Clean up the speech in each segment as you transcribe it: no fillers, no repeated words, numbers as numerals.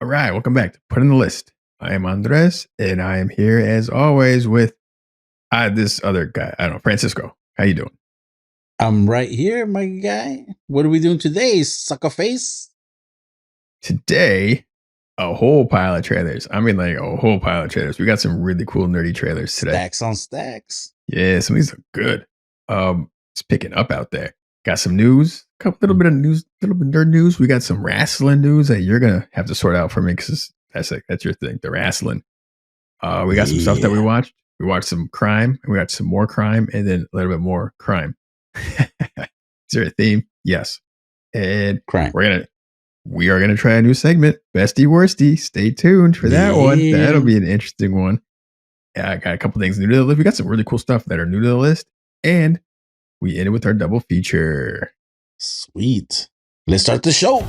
All right, welcome back to Put in the List. I am Andres, and I am here as always with this other guy. I don't know, Francisco. How you doing I'm right here, my guy. What are we doing today, sucker face? today? A whole pile of trailers. I mean, like a whole pile of trailers. We got some really cool nerdy trailers today. Stacks on stacks. Yeah, some of these are good. It's picking up out there. Got some news, a couple little bit of news, little bit nerd news. We got some wrestling news that you're gonna have to sort out for me because that's your thing, the wrestling. We got some stuff that we Yeah. watched. We watched some crime, and we watched some more crime, and then a little bit more crime. Is there a theme? Yes. And Crime. we are gonna try a new segment, Bestie Worstie. Stay tuned for that one. That'll be an interesting one. Yeah, I got a couple things new to the list. We got some really cool stuff that are new to the list, and we ended with our double feature. Sweet. Let's start the show.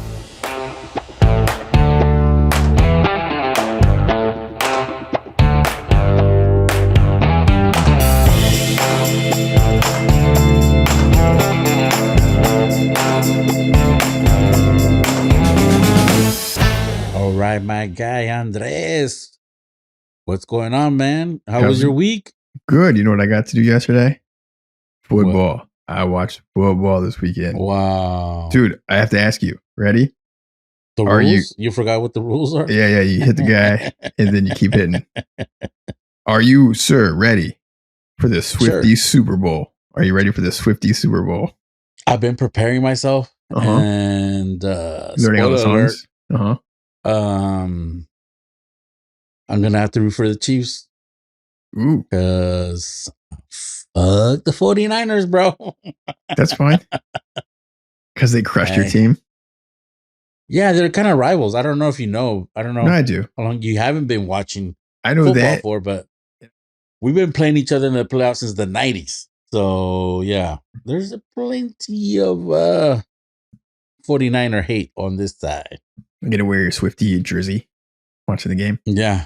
All right, my guy Andres. What's going on, man? How was your week? Good. You know what I got to do yesterday? Football. What? I watched football this weekend. Wow. Dude, I have to ask you. Ready? The rules? You forgot what the rules are? Yeah. You hit the guy and then you keep hitting. Are you, sir, ready for the Swiftie Super Bowl? Are you ready for the Swiftie Super Bowl? I've been preparing myself and learning all the songs. I'm gonna have to root for the Chiefs. Ooh. Because fuck the 49ers, bro. That's fine. Because they crushed your team. Yeah, they're kind of rivals. I don't know if you know. I don't know. No, I do. How long you haven't been watching I know football that for, but we've been playing each other in the playoffs since the 90s. So yeah, there's plenty of 49er hate on this side. I'm gonna wear your Swiftie jersey watching the game. Yeah.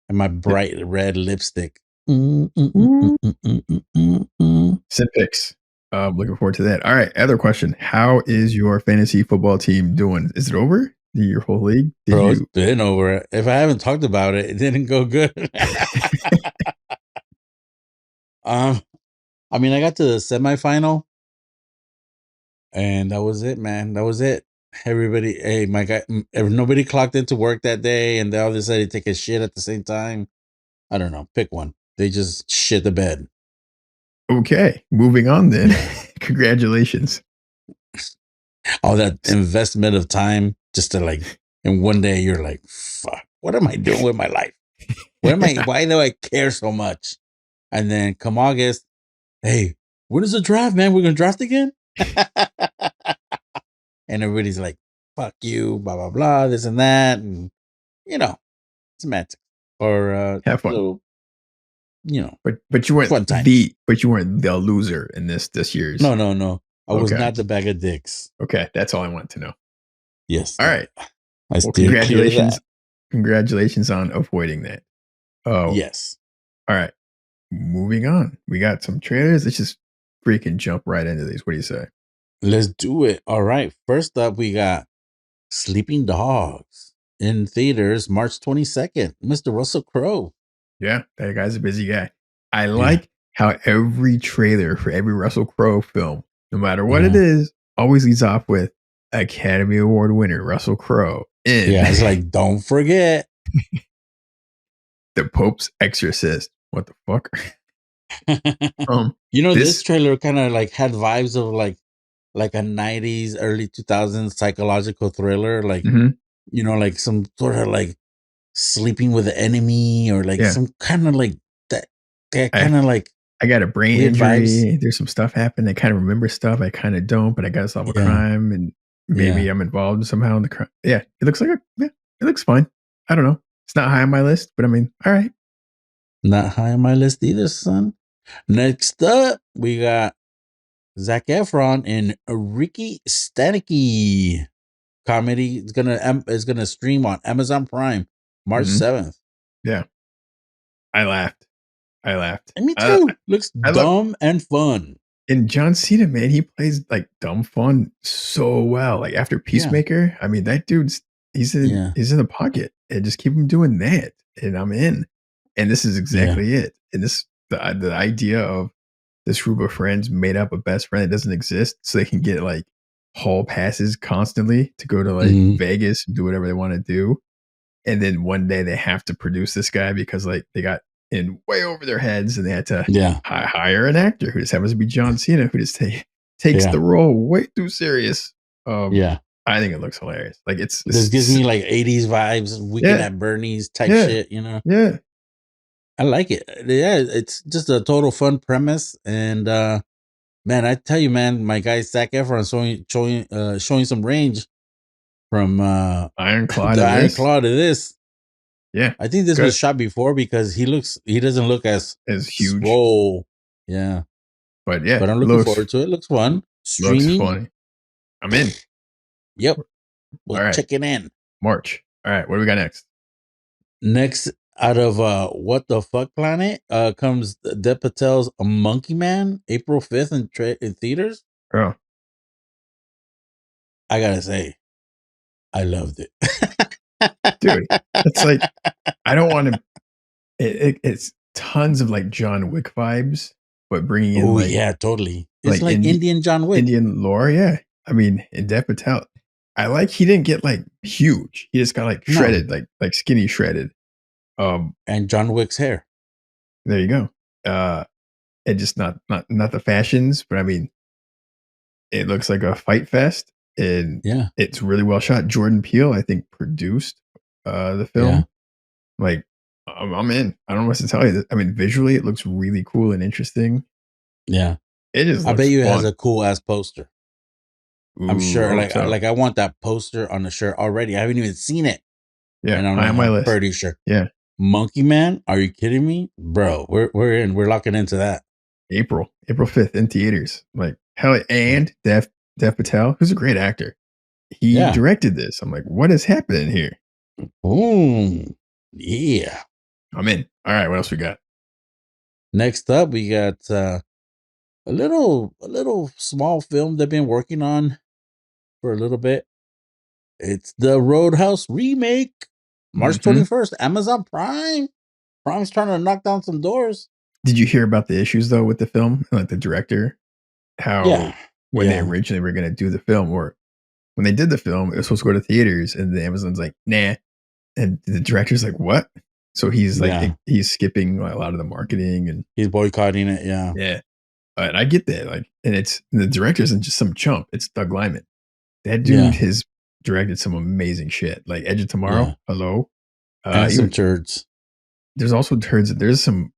And my bright red lipstick. Send pics. Looking forward to that. All right. Other question. How is your fantasy football team doing? Is it over? Your whole league? It's been over. If I haven't talked about it, it didn't go good. I mean, I got to the semifinal and that was it, man. That was it. Everybody, hey, my guy, nobody clocked into work that day and they all decided to take a shit at the same time. I don't know. Pick one. They just shit the bed. Okay. Moving on then. Congratulations. All that investment of time just to and one day you're like, fuck, what am I doing with my life? Why do I care so much? And then come August, hey, when is the draft, man? We're going to draft again? And everybody's like, fuck you, blah, blah, blah, this and that. And, semantics. Or, have fun. Little, but you weren't the loser in this year's. No. I was not the bag of dicks. Okay. That's all I want to know. Yes. All right. Well, congratulations on avoiding that. Oh, yes. All right. Moving on. We got some trailers. Let's just freaking jump right into these. What do you say? Let's do it. All right. First up, we got Sleeping Dogs in theaters March 22nd. Mr. Russell Crowe. Yeah, that guy's a busy guy. I like how every trailer for every Russell Crowe film, no matter what it is, always leads off with Academy Award winner Russell Crowe. It's like, don't forget. The Pope's Exorcist. What the fuck? This trailer kind of had vibes of like a 90s, early 2000s psychological thriller. Like some sort of sleeping with the enemy or some kind of that. Kind of I got a brain injury. Vibes. There's some stuff happened. I kind of remember stuff. I kind of don't, but I got to solve a crime and maybe I'm involved somehow in the crime. Yeah, it looks like it looks fine. I don't know. It's not high on my list, but I mean, all right. Not high on my list either, son. Next up, we got Zac Efron in Ricky Stanicky comedy. It's gonna stream on Amazon Prime March 7th. Yeah, I laughed. And me too. Looks dumb and fun. And John Cena, man, he plays dumb fun so well. Like after Peacemaker, I mean, that dude's He's in Yeah. he's in the pocket, and just keep him doing that, and I'm in. And this is Yeah. exactly it. And the idea of this group of friends made up a best friend that doesn't exist, so they can get like hall passes constantly to go to like Mhm. Vegas and do whatever they want to do. And then one day they have to produce this guy because like they got in way over their heads and they had to Yeah. hire an actor who just happens to be John Cena who just takes Yeah. the role way too serious. Yeah. I think it looks hilarious. Like This gives me like 80s vibes, Weekend yeah, at Bernie's type yeah, shit, you know? yeah. I like it. Yeah, it's just a total fun premise. And man, I tell you, man, my guy Zac Efron showing some range from Iron Claw the to Iron this. Claw to this. Yeah, I think this was good. shot before because he doesn't look as It's huge. swole. Yeah. But yeah, But I'm it looking forward to it. Looks fun. looks Streaming. funny. I'm in. Yep. All We'll right. check it in. March. All right, what do we got next? Next out of What the Fuck Planet comes Dev Patel's Monkey Man, April 5th in theaters. Oh, I gotta say, I loved it. dude. It's like I don't want to it's tons of like John Wick vibes, but bringing in Oh yeah, totally. It's like like Indian John Wick. Indian lore. Yeah, I mean, in Dev Patel, I like he didn't get like huge. He just got like No, shredded, like skinny shredded. Um, and John Wick's hair. there you go. And just not the fashions, but I mean, it looks like a fight fest, and Yeah, it's really well shot. Jordan Peele, I think, produced the yeah, film. Like, I'm in. I don't know what to tell you. I mean, visually, it looks really cool and interesting. yeah. It just I bet looks you it has fun. a cool ass poster. I'm Ooh, sure. hope so. Like I want that poster on the shirt already. I haven't even seen it, Yeah, and I'm high like, on my I'm list. pretty sure. Yeah, Monkey Man? Are you kidding me, bro? We're in. We're locking into that. April 5th in theaters. Like hell, and Dev Patel, who's a great actor. He Yeah. directed this. I'm like, what is happening here? Boom. Yeah. I'm in. All right, what else we got? Next up, we got a little small film they've been working on for a little bit. It's the Roadhouse remake, March Hmm. 21st, Amazon Prime. Prime's trying to knock down some doors. Did you hear about the issues though with the film? Like the director, how Yeah. when they Yeah. originally were going to do the film, or when they did the film, it was supposed to go to theaters, and the Amazon's like, nah, and the director's like, what? So he's like, Yeah. he's skipping a lot of the marketing, and He's boycotting it. Yeah. yeah, and I get that. Like, and the director isn't just some chump. It's Doug Liman. That dude Yeah. has directed some amazing shit, like Edge of Yeah. Tomorrow. Hello, And some even turds. there's also turds. There's some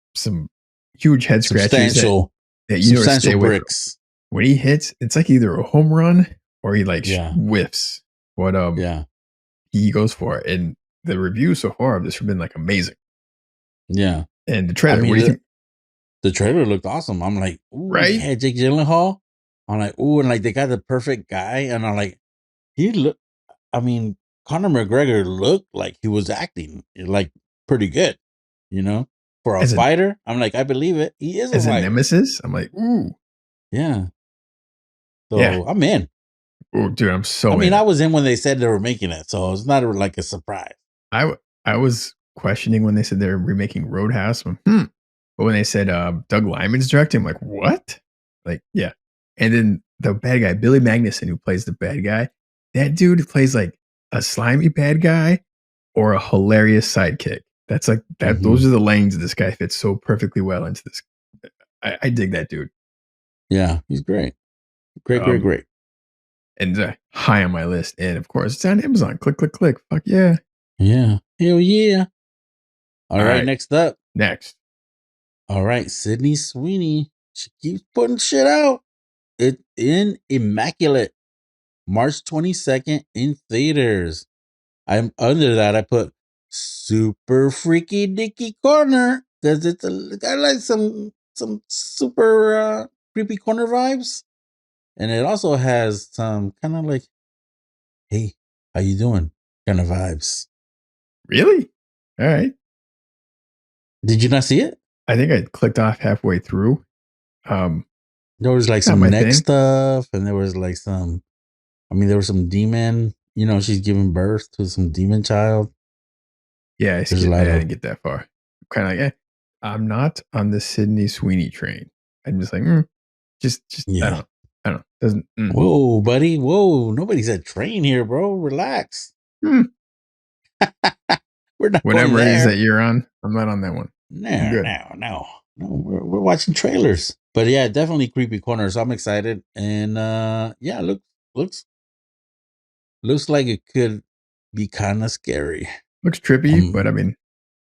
huge head scratchers that you know to stay Substantial away from. bricks. When he hits, it's like either a home run or he like Yeah. whiffs what Yeah. he goes for. And the reviews so far have just been like amazing. Yeah. And the I trailer, what mean, do you think? the trailer looked awesome. I'm like, ooh, Right? yeah, Jake Gyllenhaal. I'm like, ooh, and like they got the perfect guy, and I'm like, he look. I mean, Conor McGregor looked like he was acting like pretty good, you know, for a As a fighter. I'm like, I believe it. He is a as a fighter. nemesis, I'm like, ooh, Yeah. yeah. So I'm in. Oh, dude, I'm I so mean, in. I was in when they said they were making it, so it's not like a surprise. I was questioning when they said they're remaking Roadhouse. But when they said Doug Liman's directing, I'm like, what? Like, yeah. And then the bad guy, Billy Magnuson, who plays the bad guy, that dude plays like a slimy bad guy or a hilarious sidekick. That's like that. Mm-hmm. Those are the lanes this guy fits so perfectly well into this. I dig that dude. Yeah, he's great. Great, great, Um, great. and high on my list. And of course, it's on Amazon. Click, click, click. Fuck yeah. Yeah. Hell yeah. All All right, right. next up. Next. All right, Sydney Sweeney. She keeps putting shit out. It in Immaculate, March 22nd in theaters. I'm under that. I put super freaky dicky corner because I like some super creepy corner vibes, and it also has some kind of like, hey, how you doing kind of vibes. Really? All right. Did you not see it? I think I clicked off halfway through. There was like Not some my neck thing. stuff, and there was like some. I mean, there was some demon she's giving birth to some demon child. Yeah, There's a I lot of didn't get that far. Kind of like, I'm not on the Sydney Sweeney train. I'm just like, just I don't yeah. know. I don't know. Doesn't Whoa, buddy. Whoa. Nobody said train here, bro. Relax. mm. We're not going Whatever it is that there. you're on, I'm not on that one. I'm No, good. no, no. No, we're watching trailers. But yeah, definitely creepy corner. So I'm excited. And yeah, looks looks like it could be kind of scary. Looks trippy, but Um I mean,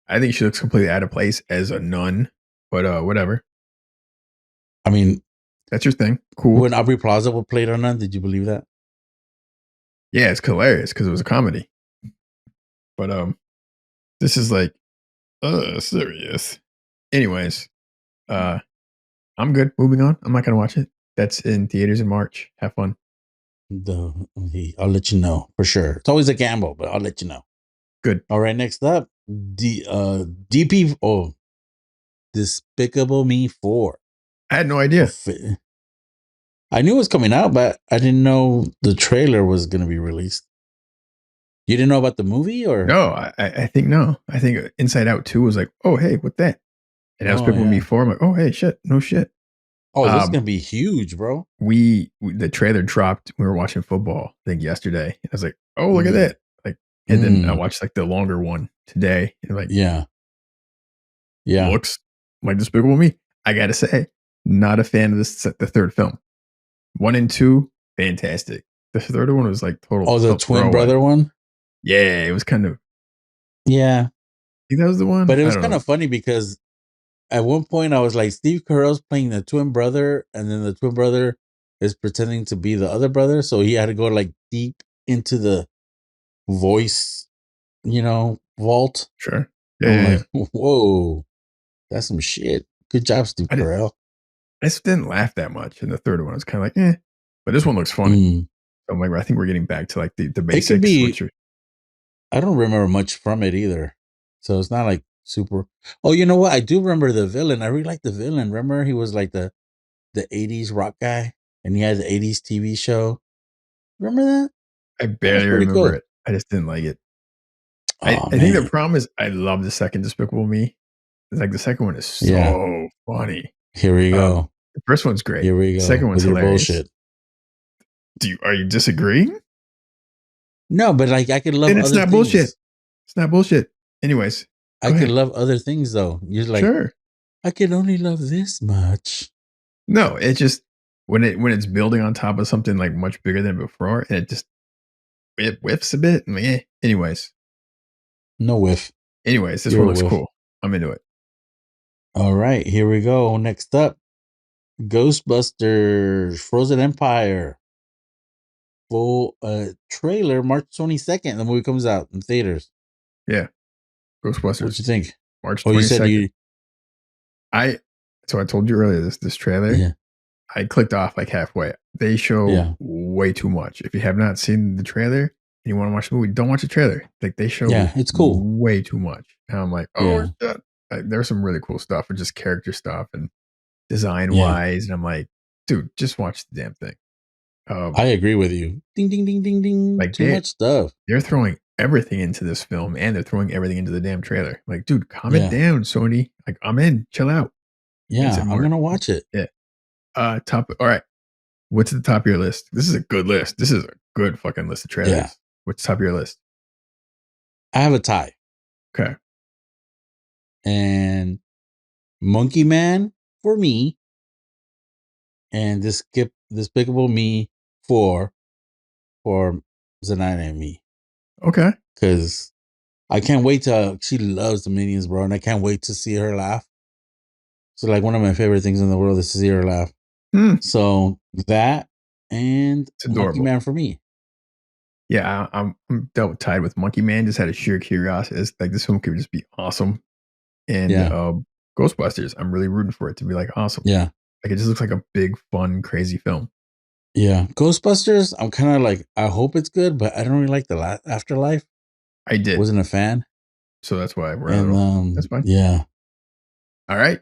I think she looks completely out of place as a nun. But whatever. I mean, That's your thing. Cool. when Aubrey Plaza played or not, did you believe that? Yeah, it's hilarious because it was a comedy. But this is like serious. Anyways, uh I'm good. Moving on. I'm not gonna watch it. That's in theaters in March. Have fun. I'll let you know for sure. It's always a gamble, but I'll let you know. Good. All right, next up, DP. Oh, Despicable Me 4. I had no idea. I knew it was coming out, but I didn't know the trailer was going to be released. You didn't know about the movie, or? No, I think no. I think Inside Out 2 was like, oh hey, what that? And that was Oh People Me yeah. 4. I'm like, oh hey, shit, no shit. Oh, this is Um, going to be huge, bro. the trailer dropped. We were watching football, I think yesterday. I was like, oh look at Mm, that. Like, and then I mm, watched like the longer one today. And like, yeah, yeah. looks like Despicable Me. I gotta say, not a fan of the third film. 1 and 2, fantastic. The third one was like total Oh, the twin throwaway. brother one. Yeah, it was kind of. Yeah, I think that was the one. but it I was don't kind know. of funny because at one point I was like, Steve Carell's playing the twin brother, and then the twin brother is pretending to be the other brother, so he had to go like deep into the voice, vault. Sure. Yeah, I'm yeah, yeah. like, whoa, that's some shit. Good job, Steve I did. Carell. I just didn't laugh that much. And the third one was kind of like, but this one looks funny. Mm. So I'm like, I think we're getting back to like the It could basics, be. which are I don't remember much from it either, so it's not like super. Oh, you know what? I do remember the villain. I really like the villain. Remember, he was like the '80s rock guy, and he had the '80s TV show. Remember that? I That was barely pretty remember cool. it. I just didn't like it. Oh I think the man, problem is I love the second Despicable Me. It's like the second one is yeah. so funny. Here we go. The first one's great. Here we The second go one's with your hilarious. bullshit. Are you disagreeing? No, but like I could love Then it's other not bullshit. things. It's not bullshit. Anyways, I go could ahead. love other things though. You're like, Sure. I can only love this much. No, it's just when it's building on top of something like much bigger than before, and it whiffs a bit. Anyways, No whiff. this You're one a looks whiff. cool. I'm into it. All right, here we go. Next up, Ghostbusters Frozen Empire. Full trailer March 22nd. The movie comes out in theaters. Yeah, What you Ghostbusters, think? March Oh, you said 22nd. you. I so I told you earlier this trailer. Yeah, I clicked off like halfway. They show yeah, way too much. If you have not seen the trailer and you want to watch the movie, don't watch the trailer. Like they show yeah. It's cool. way too much. And I'm like, oh Yeah, shit. There's some really cool stuff, or just character stuff and design yeah. wise. And I'm like, dude, just watch the damn thing. Um, I agree with you. Ding, ding, ding, ding, ding. like Too much stuff. they're throwing everything into this film, and they're throwing everything into the damn trailer. Like, dude, calm it Yeah, down, Sony. Like, I'm in. Chill out. It's yeah. I'm more. gonna watch it. Yeah. Top. All right. What's at the top of your list? This is a good list. This is a good fucking list of Yeah, trailers. What's top of your list? I have a tie, Okay. and Monkey Man for me, and this skip Despicable Me for Zanina and me, Okay. because I can't wait to. She loves the Minions, bro, and I can't wait to see her laugh. So, like, one of my favorite things in the world is to see her laugh. Hmm. So that and It's Monkey adorable. Man for me. Yeah, I'm tied with Monkey Man. Just had a sheer curiosity. It's like this film could just be awesome. And Yeah, Ghostbusters, I'm really rooting for it to be like awesome. yeah, Like it just looks like a big, fun, crazy film. yeah. Ghostbusters. I'm kind of like, I hope it's good, but I don't really like the Afterlife. I did. Wasn't a fan, So that's why we're out of and all. That's fine. yeah. All right.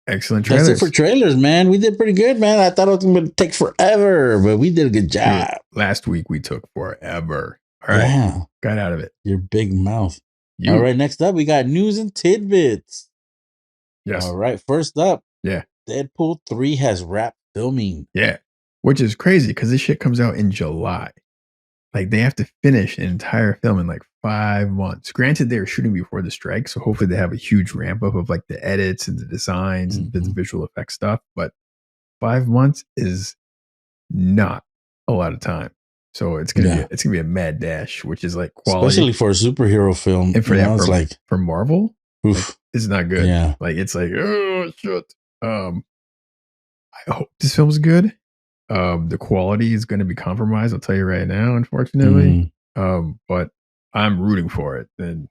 Excellent That's it for trailers. trailers, man. We did pretty good, man. I thought it was going to take forever, but we did a good Dude, job. last week we took forever. All right. Yeah. Got out of it. Your big mouth. All You. right. Next up, we got news and tidbits. Yes. All right. First up, Yeah. Deadpool 3 has wrapped filming. Yeah. Which is crazy because this shit comes out in July. Like they have to finish an entire film in like 5 months. Granted, they were shooting before the strike, so hopefully they have a huge ramp up of like the edits and the designs and the visual effects stuff. But 5 months is not a lot of time. So it's gonna be a mad dash, which is like quality, especially for a superhero film. and for you know, that, it's like for Marvel, like, oof. it's not good. Yeah. Like it's like oh shit. I hope this film's good. The quality is going to be compromised. I'll tell you right now, unfortunately. But I'm rooting for it, and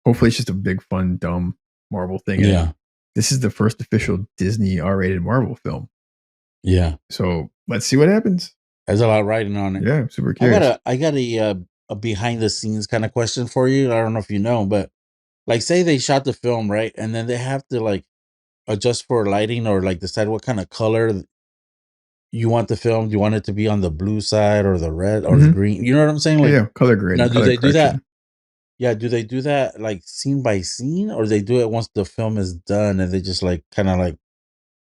hopefully, it's just a big, fun, dumb Marvel thing. Yeah. And this is the first official Disney R-rated Marvel film. Yeah. So let's see what happens. There's a lot riding on it. Yeah, I'm super curious. I got a behind the scenes kind of question for you. I don't know if you know, but like say they shot the film, right? And then they have to like adjust for lighting or like decide what kind of color you want the film. Do you want it to be on the blue side or the red or the green? You know what I'm saying? Like Yeah, color grading. now do they do that? Yeah, do they do that like scene by scene or they do it once the film is done and they just like kind of like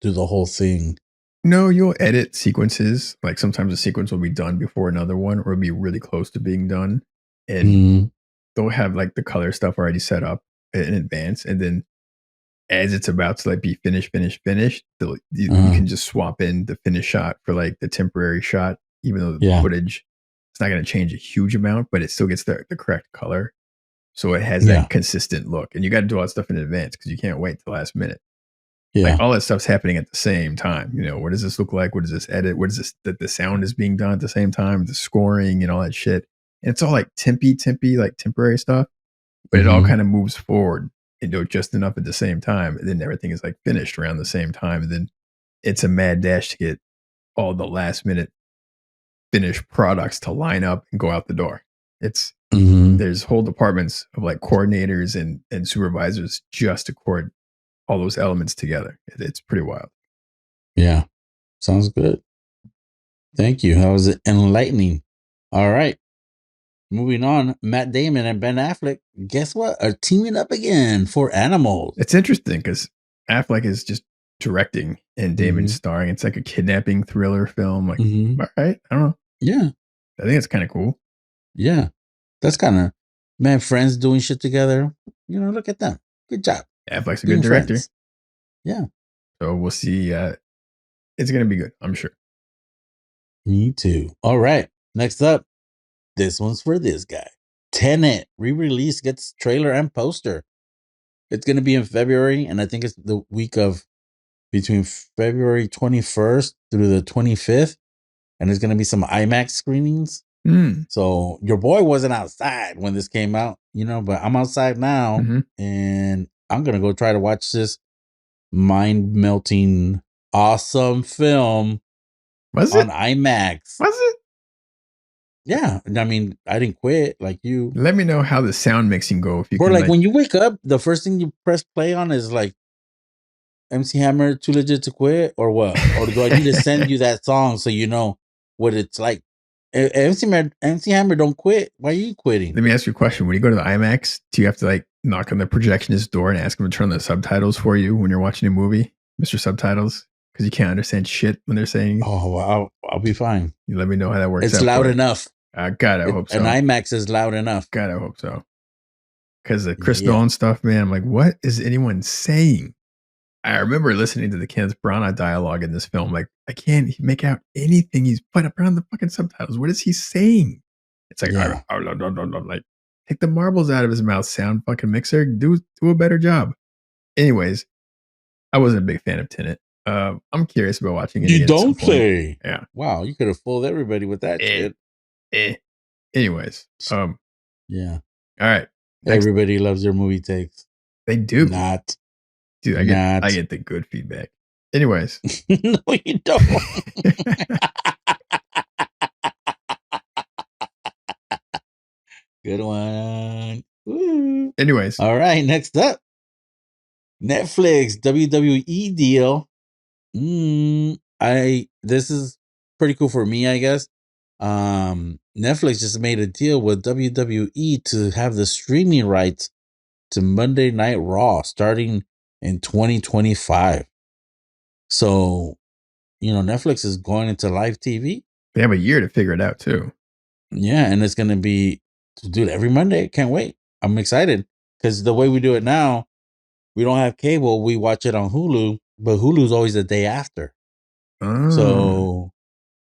do the whole thing? No, you'll edit sequences. Like sometimes a sequence will be done before another one, or it'll be really close to being done, and they'll have like the color stuff already set up in advance, and then as it's about to like be finished, you can just swap in the finished shot for like the temporary shot, even though the footage it's not going to change a huge amount, but it still gets the correct color, so it has that consistent look. And you got to do all that stuff in advance because you can't wait till the last minute. Yeah. Like all that stuff's happening at the same time. You know, what does this look like? What does this edit? What is this? That the sound is being done at the same time, the scoring and all that shit. And it's all like tempy, like temporary stuff, but it all kind of moves forward, just enough at the same time. And then everything is like finished around the same time. And then it's a mad dash to get all the last minute finished products to line up and go out the door. It's there's whole departments of like coordinators and supervisors just to coordinate all those elements together. It's pretty wild. Yeah. Sounds good. Thank you. That was enlightening. All right. Moving on. Matt Damon and Ben Affleck, guess what? Are teaming up again for Animals. It's interesting because Affleck is just directing and Damon's starring. It's like a kidnapping thriller film. Like, all right. I don't know. Yeah. I think it's kind of cool. Yeah. That's kind of, man, friends doing shit together. You know, look at them. Good job. Affleck's a good director. Friends. Yeah. So we'll see. It's going to be good, I'm sure. Me too. All right. Next up, this one's for this guy. Tenet re-release gets trailer and poster. It's going to be in February, and I think it's the week of between February 21st through the 25th, and there's going to be some IMAX screenings. So your boy wasn't outside when this came out, you know, but I'm outside now, and I'm going to go try to watch this mind-melting, awesome film on IMAX. Was it? Yeah. I mean, I didn't quit like you. Let me know how the sound mixing go. If you Bro, can, like when you wake up, the first thing you press play on is like MC Hammer, Too Legit to Quit, or what? Or do I need to send you that song so you know what it's like? MC Hammer don't quit. Why are you quitting? Let me ask you a question. When you go to the IMAX, do you have to like knock on the projectionist door and ask him to turn the subtitles for you when you're watching a movie, Mr. Subtitles? Because you can't understand shit when they're saying. Oh, well, I'll be fine. You let me know how that works. It's loud enough. God, I hope so. And IMAX is loud enough. God, I hope so. Because the Chris Nolan stuff, man, I'm like, what is anyone saying? I remember listening to the Kenneth Branagh dialogue in this film. Like, I can't make out anything he's put up around the fucking subtitles. What is he saying? It's like, like, take the marbles out of his mouth, sound fucking mixer. Do a better job. Anyways, I wasn't a big fan of Tenet. I'm curious about watching it. You don't say. Yeah. Wow, you could have fooled everybody with that shit. Anyways, yeah. All right. Everybody loves your movie takes. They do. Not. Dude, I get the good feedback. Anyways. No, you don't. Good one. Woo. Anyways. All right, next up. Netflix WWE deal. This is pretty cool for me, I guess. Netflix just made a deal with WWE to have the streaming rights to Monday Night Raw starting in 2025. So, Netflix is going into live TV. They have a year to figure it out too. Yeah, and it's going to be, dude, every Monday. Can't wait. I'm excited because the way we do it now, we don't have cable. We watch it on Hulu, but Hulu's always the day after. Oh.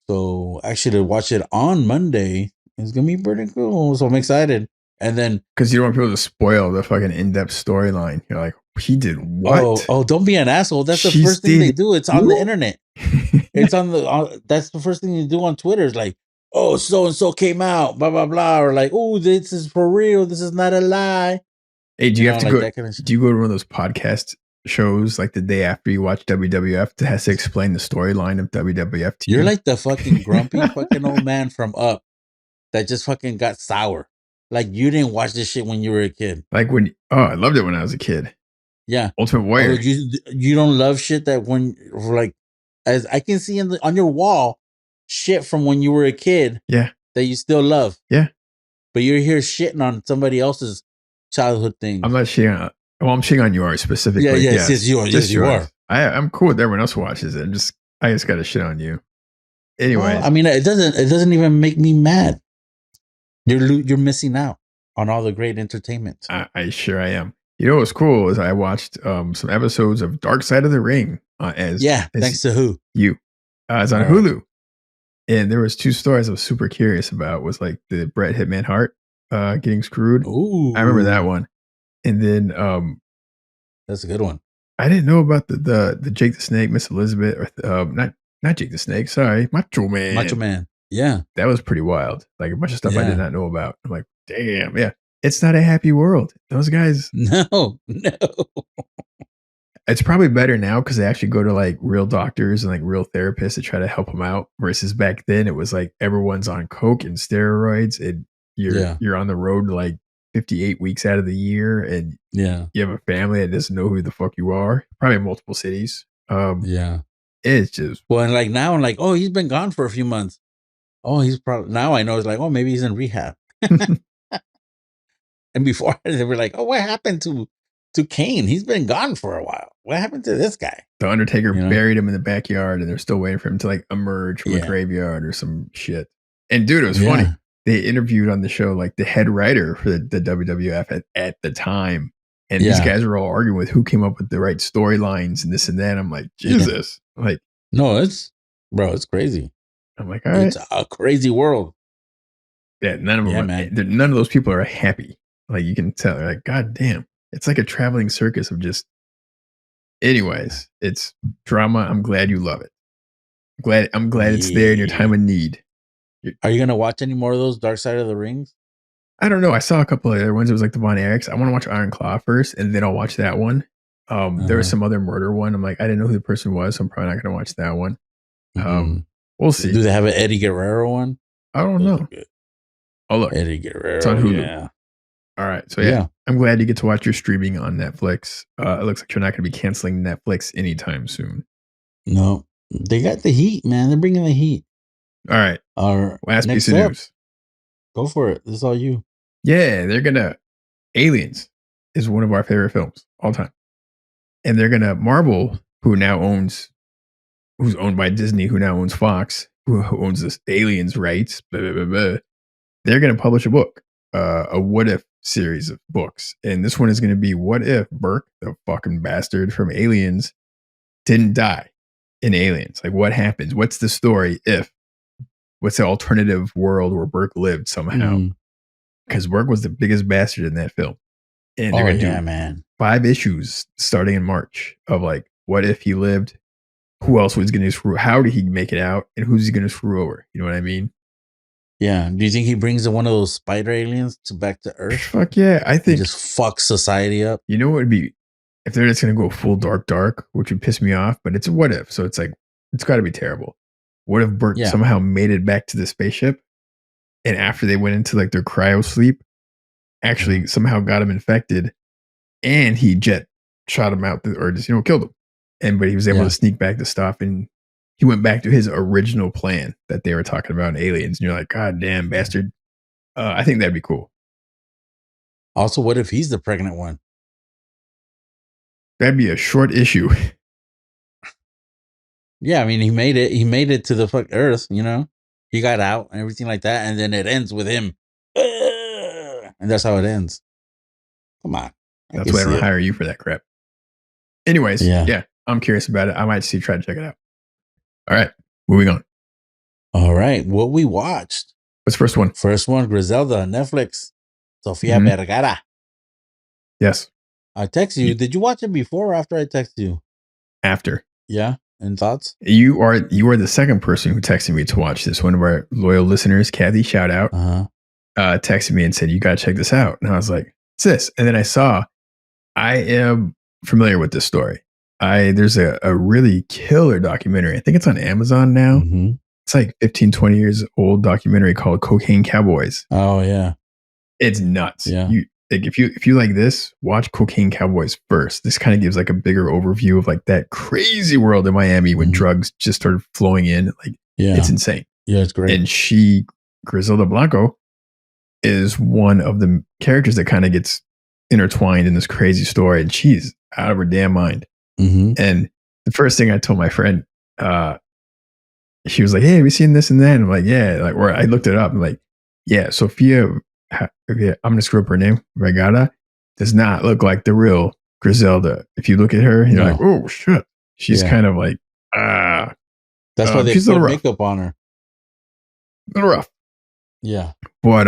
So actually to watch it on Monday is gonna be pretty cool. So I'm excited. And then Because you don't want people to spoil the fucking in-depth storyline. You're like, he did what? don't be an asshole. That's the She's first thing they did do. It's on the internet. It's on the. That's the first thing you do on Twitter. It's like, oh, so and so came out, blah blah blah, or like, oh, this is for real. This is not a lie. Hey, do you have to like go? that kind of shit. Do you go to one of those podcast shows like the day after you watch WWF to has to explain the storyline of WWF to You're you? like the fucking grumpy fucking old man from Up that just fucking got sour. Like you didn't watch this shit when you were a kid. Like when I loved it when I was a kid. Yeah. Ultimate Oh, Warrior. you don't love shit that when like as I can see on your wall shit from when you were a kid. Yeah. That you still love. Yeah. But you're here shitting on somebody else's childhood things. I'm not shitting on. Well, I'm shitting on yours specifically. Yeah, yes, you are. Yes, you are. I'm cool with everyone else who watches it. I just got to shit on you. Anyway, well, I mean, it doesn't even make me mad. You're missing out on all the great entertainment. I sure I am. You know what's cool is I watched some episodes of Dark Side of the Ring thanks to who? You. It's on Hulu. And there was 2 stories I was super curious about. Was like the Bret Hitman Hart getting screwed. Ooh. I remember that one. And then that's a good one. I didn't know about the Jake the Snake, Miss Elizabeth, or not Jake the Snake, sorry, Macho Man. Macho Man. Yeah. That was pretty wild. Like a bunch of stuff I did not know about. I'm like, damn, yeah. It's not a happy world. Those guys. No. It's probably better now because they actually go to like real doctors and like real therapists to try to help them out. Versus back then, it was like everyone's on coke and steroids, and you're on the road like 58 weeks out of the year, and you have a family that doesn't know who the fuck you are. Probably in multiple cities. It's just and like now I'm like, oh, he's been gone for a few months. Oh, he's probably now I know it's like, oh, maybe he's in rehab. And before they were like, oh, what happened to Kane? He's been gone for a while. What happened to this guy? The Undertaker buried him in the backyard, and they're still waiting for him to like emerge from a graveyard or some shit. And dude, it was funny. They interviewed on the show like the head writer for the WWF at the time, and these guys were all arguing with who came up with the right storylines and this and that. I'm like, Jesus, like, no, it's crazy. I'm like, all right, it's a crazy world. Yeah, none of them. None of those people are happy. Like you can tell. They're like, God damn, it's like a traveling circus of just. Anyways, it's drama. I'm glad you love it. I'm glad it's there in your time of need. Are you gonna watch any more of those Dark Side of the Rings? I don't know. I saw a couple of other ones. It was like the Von Erichs. I want to watch Iron Claw first, and then I'll watch that one. There was some other murder one. I'm like, I didn't know who the person was, so I'm probably not going to watch that one. We'll see. Do they have an Eddie Guerrero one? I don't know. Oh, look. Eddie Guerrero. It's on Hulu. Yeah. All right. So, yeah. I'm glad you get to watch your streaming on Netflix. It looks like you're not going to be canceling Netflix anytime soon. No. They got the heat, man. They're bringing the heat. All right. Our last piece of news. Go for it. This is all you. Yeah. They're going to. Aliens is one of our favorite films all time. And they're going to. Marvel, who's owned by Disney, who now owns Fox, who owns this Aliens rights, blah, blah, blah, blah. They're going to publish a book, a what if series of books. And this one is going to be what if Burke, the fucking bastard from Aliens, didn't die in Aliens? Like what happens? What's the story if? What's the alternative world where Burke lived somehow? Because Burke was the biggest bastard in that film. And they're going to do 5 issues starting in March of like, what if he lived? Who else was going to screw? How did he make it out? And who's he going to screw over? You know what I mean? Yeah. Do you think he brings one of those spider aliens back to Earth? Fuck yeah. I think. Just fuck society up. You know what would be? If they're just going to go full dark, which would piss me off, but it's a what if. So it's like, it's got to be terrible. What if Burke somehow made it back to the spaceship? And after they went into like their cryo sleep, actually somehow got him infected and he jet shot him out or just killed him. But he was able Yeah. to sneak back the stuff, and he went back to his original plan that they were talking about in Aliens. And you're like, God damn, bastard. I think that'd be cool. Also, what if he's the pregnant one? That'd be a short issue. Yeah, I mean, he made it. He made it to the fuck Earth. He got out and everything like that, and then it ends with him, and that's how it ends. Come on, I That's can why I see don't it. hire you for that crap. Anyways, Yeah. yeah, I'm curious about it. I might try to check it out. All right, moving on. All right, what we watched? What's the first one? First one, Griselda, Netflix. Sofia Mhm. Vergara. Yes, I text you. Did you watch it before or after I texted you? after. Yeah, and thoughts? You are the second person who texted me to watch this. One of our loyal listeners, Kathy, shout out, texted me and said, "You got to check this out." And I was like, "What's this?" And then I saw, I am familiar with this story. There's a really killer documentary. I think it's on Amazon now. Mm-hmm. It's like 15, 20 years old documentary called Cocaine Cowboys. Oh yeah, It's nuts. Yeah. If you like this, watch Cocaine Cowboys first. This kind of gives like a bigger overview of like that crazy world in Miami when drugs just started flowing in. Like, it's insane. Yeah, it's great. And Griselda Blanco, is one of the characters that kind of gets intertwined in this crazy story, and she's out of her damn mind. Mm-hmm. And the first thing I told my friend, she was like, "Hey, have you seen this and that?" And I'm like, "Yeah." Like, where I looked it up, I'm like, "Yeah, Sophia." Okay, I'm gonna screw up her name. Vergara does not look like the real Griselda. If you look at her, you're like, "Oh shit." She's kind of like, That's why they she's a put little rough. makeup on her. A little rough. Yeah. But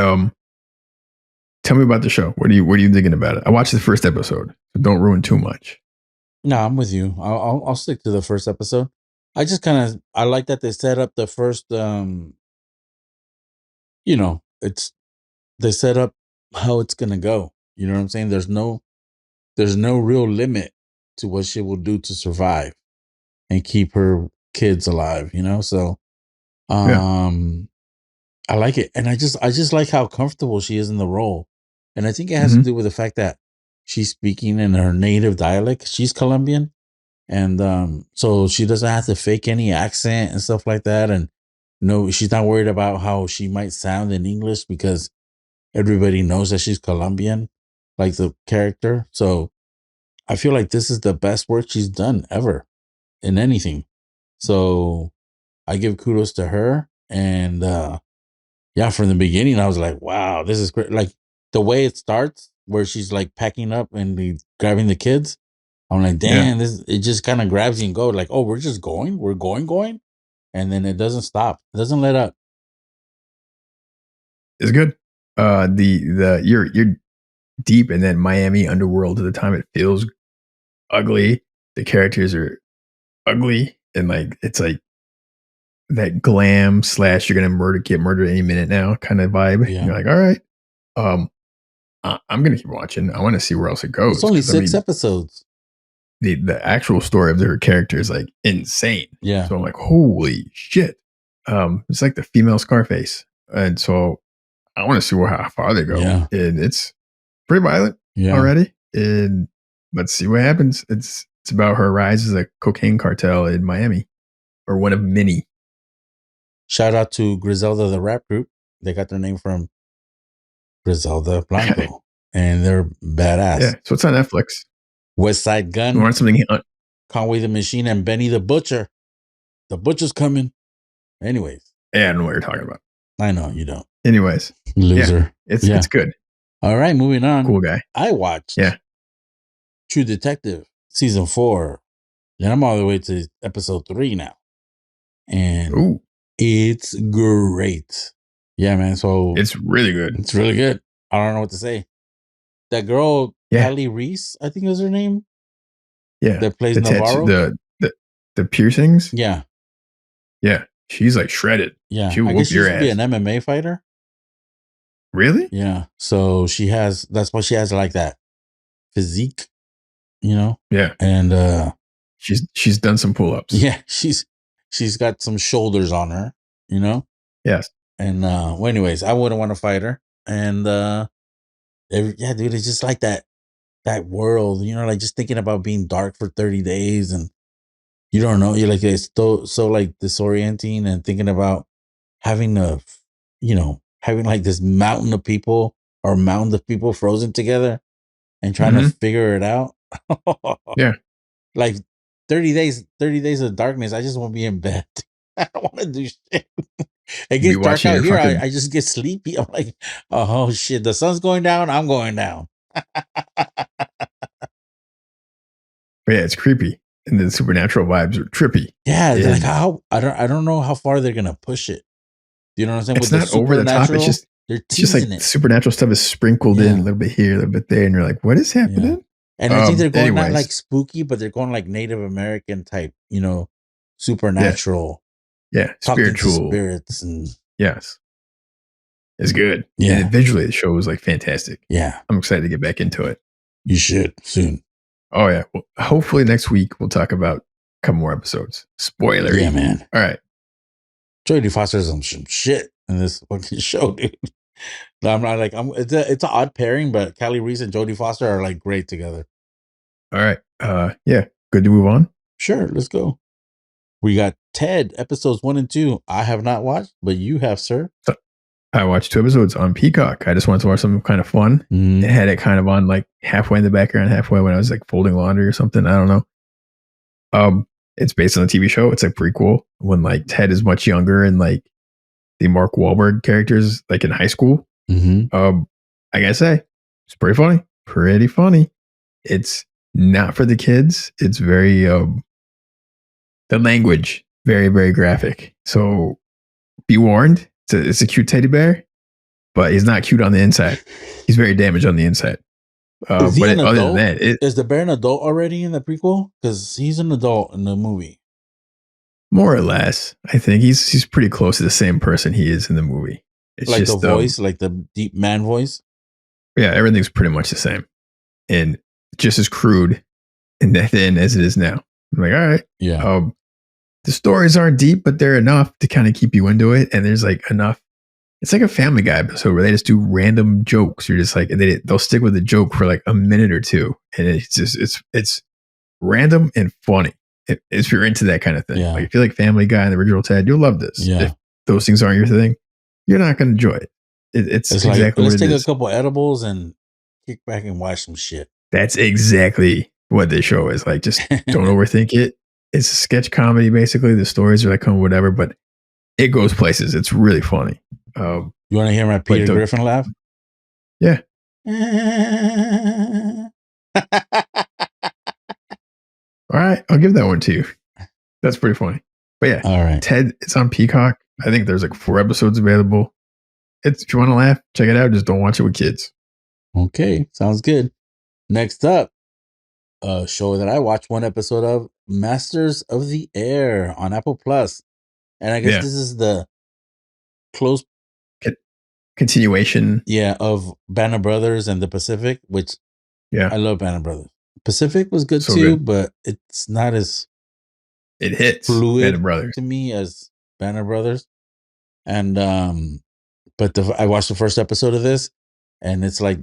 tell me about the show. What are you thinking about it? I watched the first episode, so don't ruin too much. No, I'm with you. I'll stick to the first episode. I just I like that they set up the first it's they set up how it's gonna go. You know what I'm saying? There's no real limit to what she will do to survive and keep her kids alive, So I like it. And I just like how comfortable she is in the role. And I think it has to do with the fact that she's speaking in her native dialect. She's Colombian. And so she doesn't have to fake any accent and stuff like that. And no, she's not worried about how she might sound in English because everybody knows that she's Colombian, like the character. So I feel like this is the best work she's done ever in anything. So I give kudos to her. And from the beginning, I was like, wow, this is great. Like the way it starts, where she's like packing up and grabbing the kids. I'm like, damn, it just kind of grabs you and go like, oh, we're just going. We're going. And then it doesn't stop. It doesn't let up. It's good. You're deep in that Miami underworld at the time. It feels ugly. The characters are ugly, and like it's like that glam / you're gonna get murdered any minute now kind of vibe. Yeah. You're like, all right, I'm gonna keep watching. I want to see where else it goes. It's only 6 episodes. The actual story of their character is like insane. Yeah. So I'm like, holy shit. It's like the female Scarface, and so I want to see how far they go. Yeah. And it's pretty violent already. And let's see what happens. It's about her rise as a cocaine cartel in Miami, or one of many. Shout out to Griselda, the rap group. They got their name from Griselda Blanco, and they're badass. Yeah, so it's on Netflix. West Side Gun. You want something? Conway the Machine and Benny the Butcher. The Butcher's coming. Anyways. Yeah, I don't know what you're talking about. I know you don't. Anyways, loser. Yeah, it's good. All right, moving on. Cool guy. I watched True Detective season 4, and I'm all the way to episode 3 now, and it's great. Yeah, man. So it's really good. It's really good. I don't know what to say. That girl, Hallie Reese, I think is her name. Yeah, that plays Navarro. The piercings. Yeah, she's like shredded. Yeah, she will whoop your ass. Be an MMA fighter. Really? Yeah. So that's why she has like that physique, Yeah. And she's done some pull-ups. Yeah, she's got some shoulders on her, Yes. And anyways, I wouldn't want to fight her. And dude, it's just like that that world, like just thinking about being dark for 30 days and you don't know, you're like, it's so like disorienting and thinking about having having like this mountain of people or mountains of people frozen together and trying to Hmm. figure it out. Yeah. Like 30 days of darkness. I just want to be in bed. I don't want to do shit. It Be gets dark watching out your here. fucking. I just get sleepy. I'm like, oh shit, the sun's going down. I'm going down. But yeah, it's creepy, and the supernatural vibes are trippy. Yeah, they're like, And how I don't know how far they're gonna push it. You know what I'm saying? it's With the not over the top. It's supernatural, just they're it's just teasing like the it. supernatural stuff is sprinkled in a Yeah, little bit here, a little bit there, and you're like, what is yeah. happening? And I think they're going not Anyways, like spooky, but they're going like Native American type, yeah, supernatural, yeah, talking to spiritual. spirits and Yes, it's good, and yeah, visually the show was like fantastic. yeah. I'm excited to get back into it. You should soon. Oh yeah, well, hopefully next week we'll talk about a couple more episodes. Yeah, Spoilery. man. All right. Jodie Foster's on some shit in this fucking show, dude. I'm not like it's an odd pairing, but Callie Reese and Jodie Foster are like great together. All right. Yeah. Good to move on. Sure, let's go. We got Ted episodes 1 and 2. I have not watched, but you have, sir. So I watched 2 episodes on Peacock. I just wanted to watch something kind of fun. Mm. It had it kind of on like halfway in the background, halfway when I was like folding laundry or something. I don't know. It's based on a TV show. It's a prequel when like Ted is much younger and like the Mark Wahlberg characters like in high school. Mm-hmm. I gotta say, it's pretty funny. Pretty funny. It's not for the kids. It's very the language very very graphic. So be warned. It's a cute teddy bear, but he's not cute on the inside. He's very damaged on the inside. Is he an Other than adult? that, Is the bear an adult already in the prequel? Because he's an adult in the movie. more or less, I think he's pretty close to the same person he is in the movie. It's Like just the voice, like the deep man voice. yeah, everything's pretty much the same and just as crude and then as it is now. I'm like, all right, Yeah. the stories aren't deep, but they're enough to kind of keep you into it. And there's like enough. It's like a Family Guy episode where they just do random jokes. You're just like, and they'll stick with the joke for like a minute or two, and it's just it's random and funny. If you're into that kind of thing, Yeah. like if you like Family Guy and the original Ted, you'll love this. Yeah. If those things aren't your thing, you're not going to enjoy it. It's It's exactly like, what let's it take is. a couple edibles and kick back and watch some shit. That's exactly what this show is. Like, just don't overthink it. It's a sketch comedy, basically. The stories are like whatever, but it goes places. It's really funny. You want to hear my Peter Griffin laugh? Yeah. All right. I'll give that one to you. That's pretty funny. But yeah. All right. Ted, it's on Peacock. I think there's like 4 episodes available. If you want to laugh, check it out. Just don't watch it with kids. Okay. Sounds good. Next up, a show that I watched 1 episode of, Masters of the Air on Apple Plus. And I guess this is the close continuation. Yeah, of Band of Brothers and the Pacific, which I love Band of Brothers. Pacific was good too, but it's not as fluid Band of Brothers to me as Band of Brothers. And but I watched the first episode of this, and it's like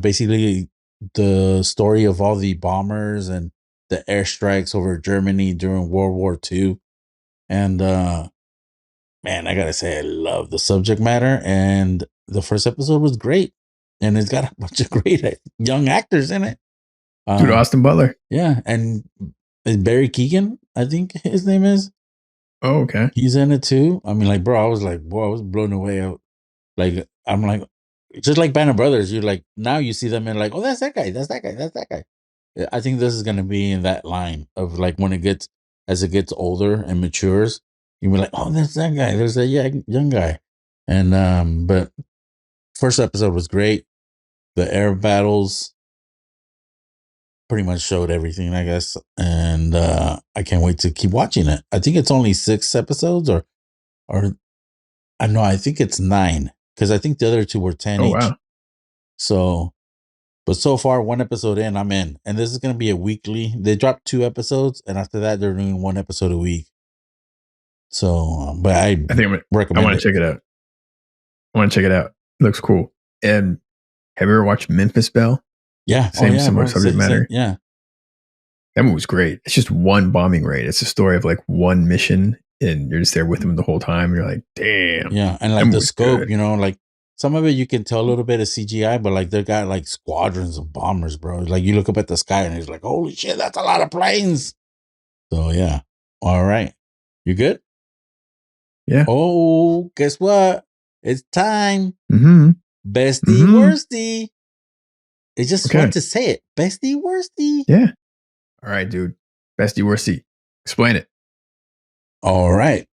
basically the story of all the bombers and the airstrikes over Germany during World War II. And man, I gotta say, I love the subject matter, and the first episode was great, and it's got a bunch of great young actors in it. Dude, Austin Butler. Yeah, and Barry Keoghan, I think his name is. Oh, okay. He's in it too. I mean, like, bro, I was blown away. Like, I'm like, just like Band of Brothers, you're like, now you see them and like, oh, that's that guy, that's that guy, that's that guy. I think this is gonna be in that line of like when it gets older and matures, you'll be like, oh, that's that guy. There's a young guy. And but first episode was great. The air battles pretty much showed everything, I guess. And I can't wait to keep watching it. I think it's only 6 episodes or I know, I think it's 9 because I think the other 2 were 10 each. Wow. So, but so far, 1 episode in, I'm in. And this is going to be a weekly. They dropped 2 episodes, and after that, they're doing 1 episode a week. So, but I think recommend I want to check it out. I want to check it out. It looks cool. And have you ever watched Memphis Belle? Yeah. Oh Same yeah, similar bro. subject matter. Yeah. That movie was great. It's just one bombing raid. It's a story of like one mission, and you're just there with them the whole time. You're like, damn, Yeah. And that like the movie's scope, good. you know, like some of it you can tell a little bit of CGI, but like they got like squadrons of bombers, bro. Like you look up at the sky and it's like, holy shit, that's a lot of planes. So yeah. All right. You good? Yeah. Oh, guess what? It's time. Mm-hmm. Bestie Mm-hmm. Worstie. It's just fun Okay. to say it. Bestie Worstie. Yeah. All right, dude. Bestie Worstie. Explain it. All right.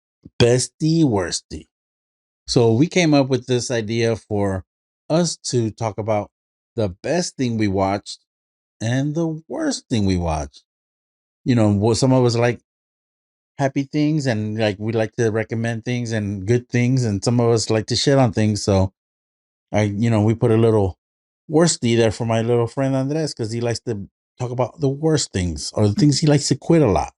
Bestie Worstie. So we came up with this idea for us to talk about the best thing we watched and the worst thing we watched. You know, what some of us like happy things and like we like to recommend things and good things, and some of us like to shit on things. So we put a little worsty there for my little friend Andres because he likes to talk about the worst things or the things he likes to quit a lot.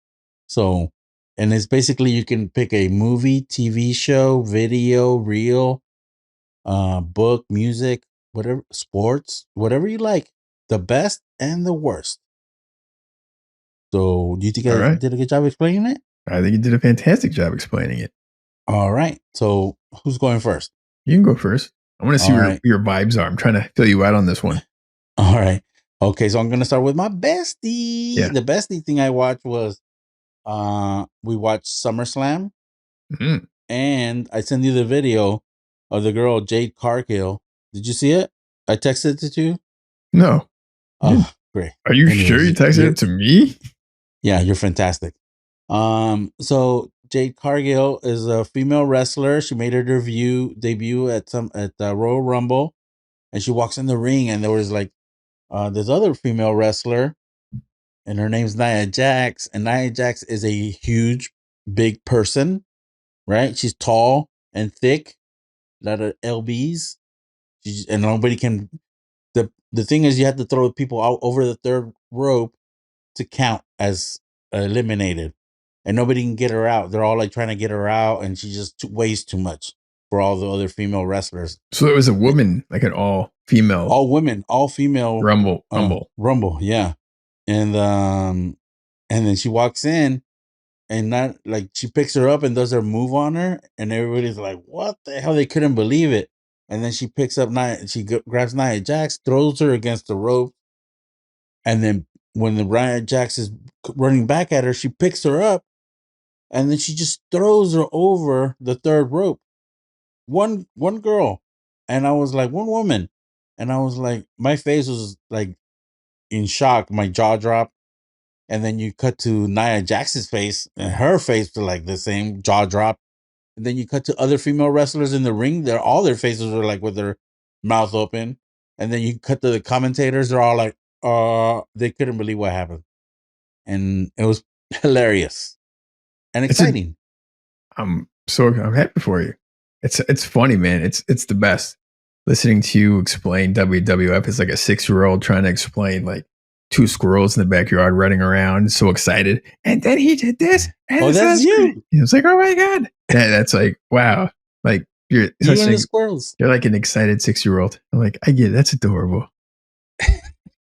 So, and it's basically you can pick a movie, TV show, video, reel, book, music, whatever, sports, whatever you like, the best and the worst. So, do you think All I right. did a good job explaining it? I think you did a fantastic job explaining it. All right. So, who's going first? You can go first. I want to see All where right. your vibes are. I'm trying to fill you out on this one. All right. Okay. So, I'm going to start with my bestie. Yeah. The bestie thing I watched was we watched SummerSlam, Mm-hmm. and I sent you the video of the girl Jade Cargill. Did you see it? I texted it to you. No. You Oh, great. Are you sure you Anyways, texted it to me? you're fantastic. So Jade Cargill is a female wrestler. She made her debut at the Royal Rumble, and she walks in the ring, and there was like this other female wrestler, and her name's Nia Jax, and Nia Jax is a huge, big person, right? She's tall and thick, a lot of lbs. And nobody can. The thing is, you have to throw people out over the third rope to count as eliminated, and nobody can get her out. They're all like trying to get her out, and she just weighs too much for all the other female wrestlers. So it was a woman, like an all female All women, all female rumble. rumble, yeah. And then she walks in, and not like she picks her up and does her move on her, and everybody's like, "What the hell?" They couldn't believe it. And then she picks up Nia, grabs Nia Jax, throws her against the rope, and then when the Nia Jax is running back at her, she picks her up, and then she just throws her over the third rope. One girl, and I was like, one woman, and I was like, my face was like in shock, my jaw dropped, and then you cut to Nia Jax's face, and her face was like the same jaw drop, and then you cut to other female wrestlers in the ring. All their faces were like with their mouth open, and then you cut to the commentators. They're all like, they couldn't believe what happened, and it was hilarious and It's a exciting. I'm happy for you. It's funny, man. It's the best. Listening to you explain WWF is like a 6-year-old trying to explain like two squirrels in the backyard running around, so excited. And then he did this, and Oh, this that's is great. you. It's like, oh my god, that's like wow. Like you're You such and the a squirrels. you're like an excited 6-year-old. I'm like, I get it. That's adorable.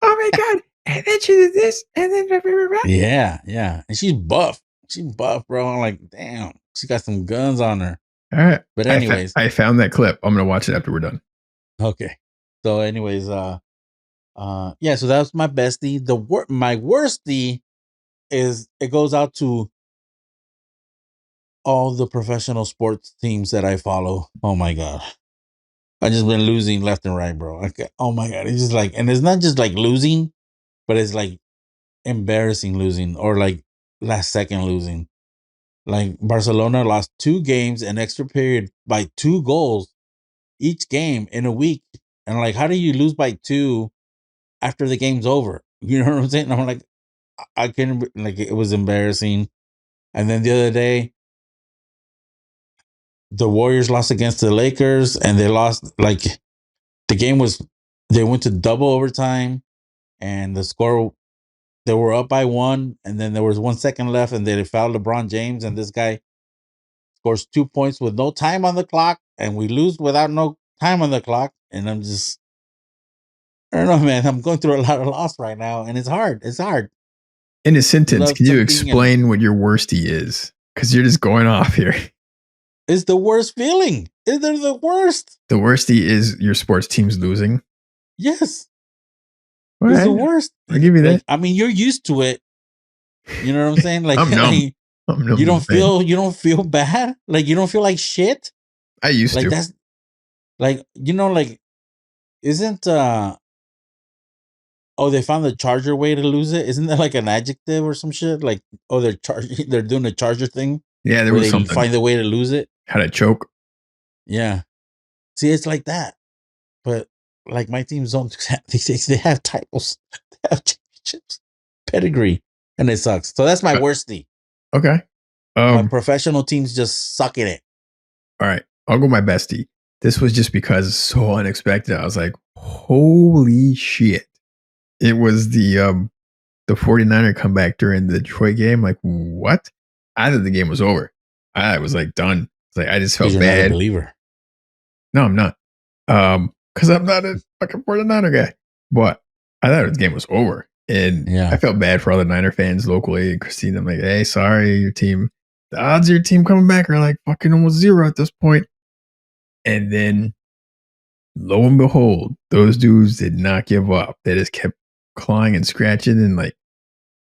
Oh my god! And then she did this, and then Yeah, yeah. And she's buff. She's buff, bro. I'm like, damn, she got some guns on her. all right. But anyways, I found that clip. I'm gonna watch it after we're done. okay. So anyways, yeah, so that was my bestie. My worstie is it goes out to all the professional sports teams that I follow. Oh my god. I just been losing left and right, bro. Oh my god. It's just like, and it's not just like losing, but it's like embarrassing losing or like last second losing. Like Barcelona lost 2 games in extra period by 2 goals each game in a week. And like, how do you lose by 2 after the game's over? You know what I'm saying? I'm like, I couldn't, like, it was embarrassing. And then the other day, the Warriors lost against the Lakers, and they lost, like, the game was, they went to double overtime, and the score, they were up by 1, and then there was 1 second left, and they fouled LeBron James, and this guy scores 2 points with no time on the clock, and we lose without no time on the clock. And I'm just, I don't know, man. I'm going through a lot of loss right now, and it's hard. It's hard In a to sentence, love can you something, and explain what your worstie is? Because you're just going off here. it's the worst feeling. They're the worst. The worstie is your sports team's losing. Yes, All it's the right, worst. I'll give you Like, that. I mean, you're used to it. You know what I'm saying? Like, I'm numb. I'm numb you to the pain. you don't feel bad. Like, you don't feel like shit. I used Like to. that's like, like, isn't oh, they found the charger way to lose it? Isn't that like an adjective or some shit? Like, oh, they're doing the charger thing Yeah, there where was they something. find the way to lose it. Had a choke. Yeah. See, it's like that. But like my teams don't do that. They have titles, they have championships, pedigree, and it sucks. So that's my worstie. Okay. My professional teams just suck in it. All right. I'll go my bestie. This was just because it's so unexpected. I was like, holy shit. It was the 49er comeback during the Detroit game. Like, what? I thought the game was over. I was like done. It's like I just felt Because you're not a bad. believer. No, I'm not. Because I'm not a fucking 49er guy. But I thought the game was over. And Yeah. I felt bad for all the Niner fans locally. And Christine, I'm like, hey, sorry, your team. The odds of your team coming back are like fucking almost zero at this point. And then lo and behold, those dudes did not give up. They just kept clawing and scratching, and like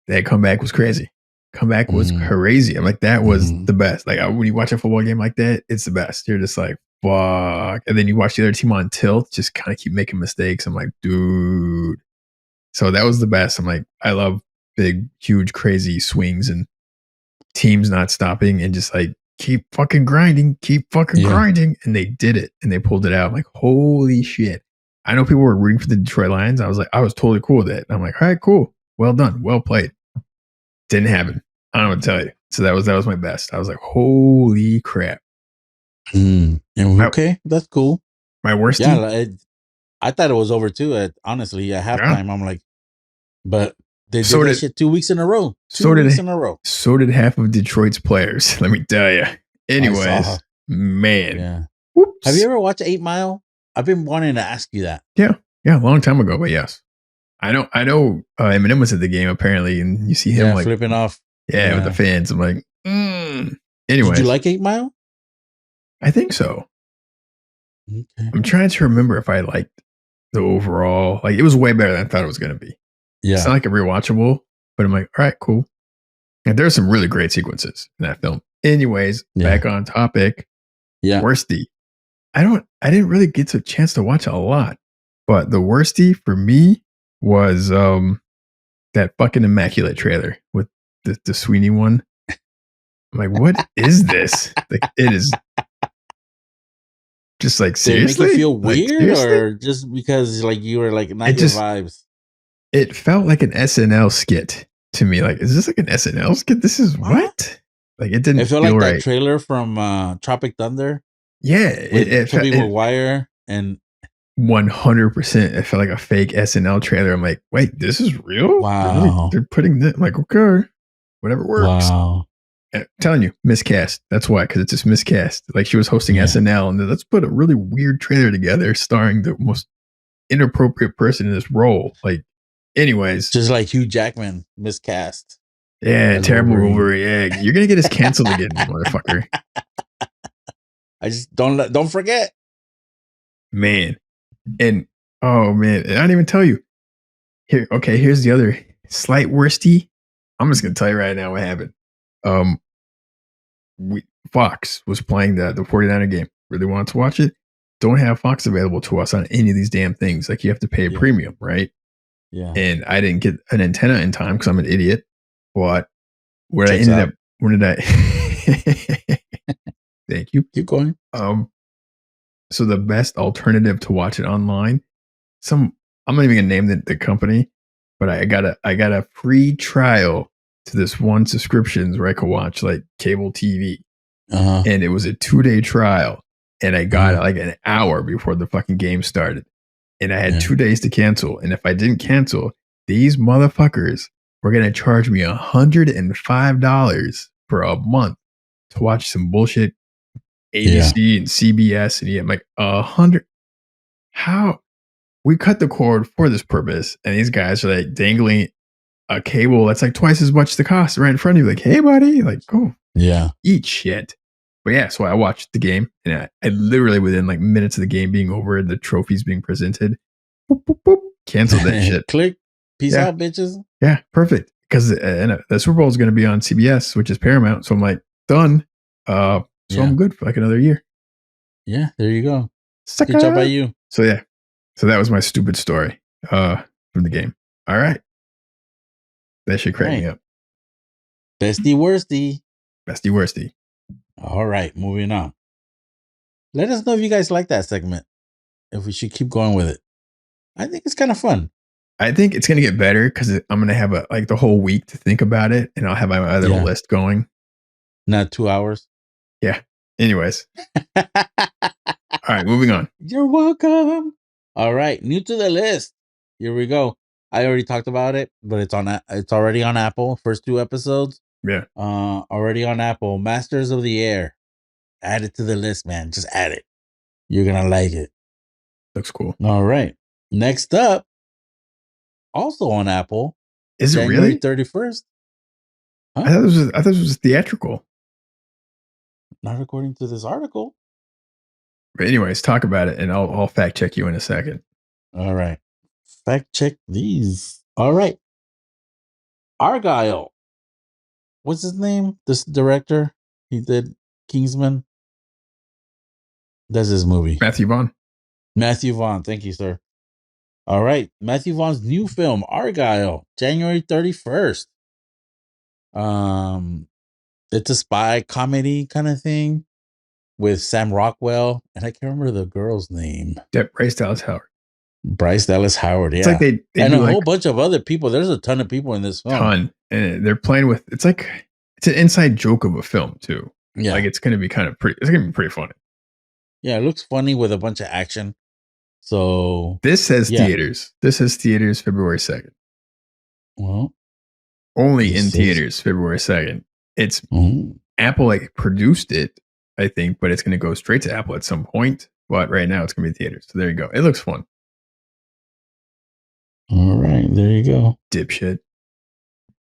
that comeback was crazy. Comeback was crazy. I'm like, that was the best. Like when you watch a football game like that, it's the best. You're just like, fuck. And then you watch the other team on tilt, just kind of keep making mistakes. I'm like, dude. So that was the best. I'm like, I love big, huge, crazy swings and teams not stopping and just like keep fucking grinding. And they did it and they pulled it out. I'm like, holy shit. I know people were rooting for the Detroit Lions. I was totally cool with it. I'm like, all right, cool. Well done. Well played. Didn't happen. I don't know what to tell you. So that was my best. I was like, holy crap. Okay, that's cool. My worst. Yeah, I thought it was over too. Honestly, at halftime, I'm like, but they did that shit 2 weeks in a row. 2 weeks in a row. So did half of Detroit's players. Let me tell you. Anyways, man. Yeah. Whoops. Have you ever watched 8 Mile? I've been wanting to ask you that. Yeah, a long time ago, but yes. I know. Eminem was at the game apparently, and you see him like flipping off. Yeah, with the fans. I'm like, Anyway, did you like 8 Mile? I think so. Okay. I'm trying to remember if I liked the overall. Like, it was way better than I thought it was going to be. Yeah, it's not like a rewatchable, but I'm like, all right, cool. And there's some really great sequences in that film. Anyways, back on topic. Yeah, Worstie. I didn't really get a chance to watch a lot, but the worstie for me was that fucking Immaculate trailer with the Sweeney one. I'm like, what is this? Like, it is just like, seriously? Did it make you feel weird, or just because like you were like not your vibes? It felt like an SNL skit to me. Like, is this like an SNL skit? This is what? Like, it didn't. It felt feel like right. that trailer from Tropic Thunder. Yeah, it Tobey Maguire and 100%. It felt like a fake SNL trailer. I'm like, wait, this is real? Wow. They're putting this. I'm like, okay, whatever works. Wow. I'm telling you, miscast. That's why, because it's just miscast. Like, she was hosting SNL, and let's put a really weird trailer together starring the most inappropriate person in this role. Like, anyways, just like Hugh Jackman miscast. Yeah, terrible Wolverine. Yeah, you're gonna get us canceled again, motherfucker. I just don't forget, man. And oh man, I didn't even tell you. Here, okay, here's the other slight worstie. I'm just gonna tell you right now what happened. Fox was playing the 49er game. Really wanted to watch it. Don't have Fox available to us on any of these damn things. Like, you have to pay a premium, right? Yeah. And I didn't get an antenna in time because I'm an idiot. But where I ended up, when did I? Thank you. Keep going. So the best alternative to watch it online, I'm not even gonna name the company, but I got a free trial to this one subscriptions where I could watch like cable TV, and it was a 2-day trial, and I got it like an hour before the fucking game started, and I had 2 days to cancel, and if I didn't cancel, these motherfuckers were gonna charge me $105 for a month to watch some bullshit ABC and CBS, and I'm like, 100. How? we cut the cord for this purpose, and these guys are like dangling a cable that's like twice as much the cost right in front of you. Like, hey, buddy, like, go Yeah. eat shit. But yeah, so I watched the game, and I literally within like minutes of the game being over and the trophies being presented, boop, boop, boop, canceled that shit. Click. Peace Yeah. out, bitches. Yeah, perfect. Because the Super Bowl is going to be on CBS, which is Paramount. So I'm like, done. So Yeah. I'm good for like another year. Yeah, there you go. Sucker. Good job by you. So yeah, so that was my stupid story from the game. All right, that should crack me up. Bestie Worstie. Bestie Worstie. All right, moving on. Let us know if you guys like that segment. If we should keep going with it. I think it's kind of fun. I think it's going to get better because I'm going to have the whole week to think about it, and I'll have my other list going. Not 2 hours. Yeah. Anyways. All right, moving on. You're welcome. All right, new to the list. Here we go. I already talked about it, but it's already on Apple. First 2 episodes. Yeah. Already on Apple. Masters of the Air. Add it to the list, man. Just add it. You're gonna like it. Looks cool. All right. Next up, also on Apple. Is January it really? 31st? Huh? I thought this was theatrical. Not according to this article. But anyways, talk about it, and I'll fact check you in a second. All right. Fact check these. All right. Argyle. What's his name? This director. He did Kingsman. That's his movie. Matthew Vaughn. Matthew Vaughn. Thank you, sir. All right. Matthew Vaughn's new film, Argyle, January 31st. It's a spy comedy kind of thing with Sam Rockwell. And I can't remember the girl's name. Bryce Dallas Howard. Bryce Dallas Howard, yeah. It's like they and do a whole bunch of other people. There's a ton of people in this film. Ton. And they're playing with, it's an inside joke of a film too. Yeah. Like it's going to be it's going to be pretty funny. Yeah, it looks funny with a bunch of action. So this says theaters. This says theaters February 2nd. Well, only in theaters February 2nd. It's Apple produced it, I think, but it's going to go straight to Apple at some point. But right now it's going to be theaters. So there you go. It looks fun. All right, there you go. Dipshit.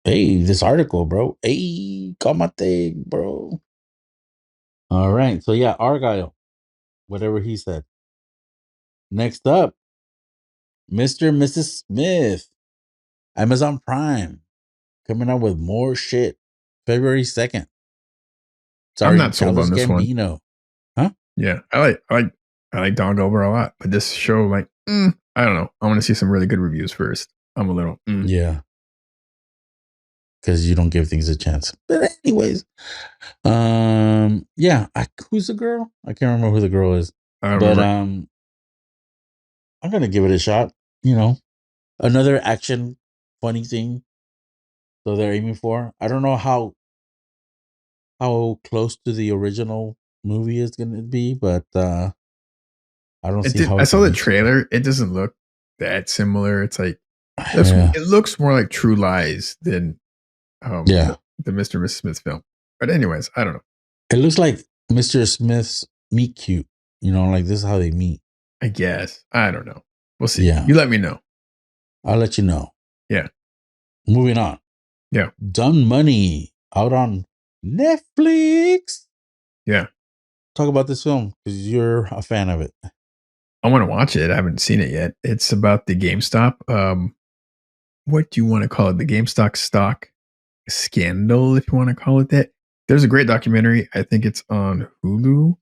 Hey, this article, bro. Hey, got my thing, bro. All right. So yeah, Argyle. Whatever he said. Next up, Mr. and Mrs. Smith. Amazon Prime. Coming out with more shit. February 2nd. I'm not sold on this Gambino. one. Huh? Yeah. I like Don Glover a lot. But this show, I don't know. I want to see some really good reviews first. I'm a little Yeah. Because you don't give things a chance. But anyways. Yeah. Who's the girl? I can't remember who the girl is. But I'm gonna give it a shot. You know. Another action funny thing. So they're aiming for. I don't know how close to the original movie is gonna be, but I don't see how I saw the trailer. It doesn't look that similar. It's like it looks more like True Lies than the Mr. and Mrs. Smith film. But anyways, I don't know. It looks like Mr. Smith's meet cute. You know, like this is how they meet. I guess. I don't know. We'll see. Yeah. You let me know. I'll let you know. Yeah. Moving on. Yeah. Dumb Money out on Netflix. Yeah. Talk about this film because you're a fan of it. I want to watch it. I haven't seen it yet. It's about the GameStop. What do you want to call it? The GameStop stock scandal, if you want to call it that. There's a great documentary. I think it's on Hulu.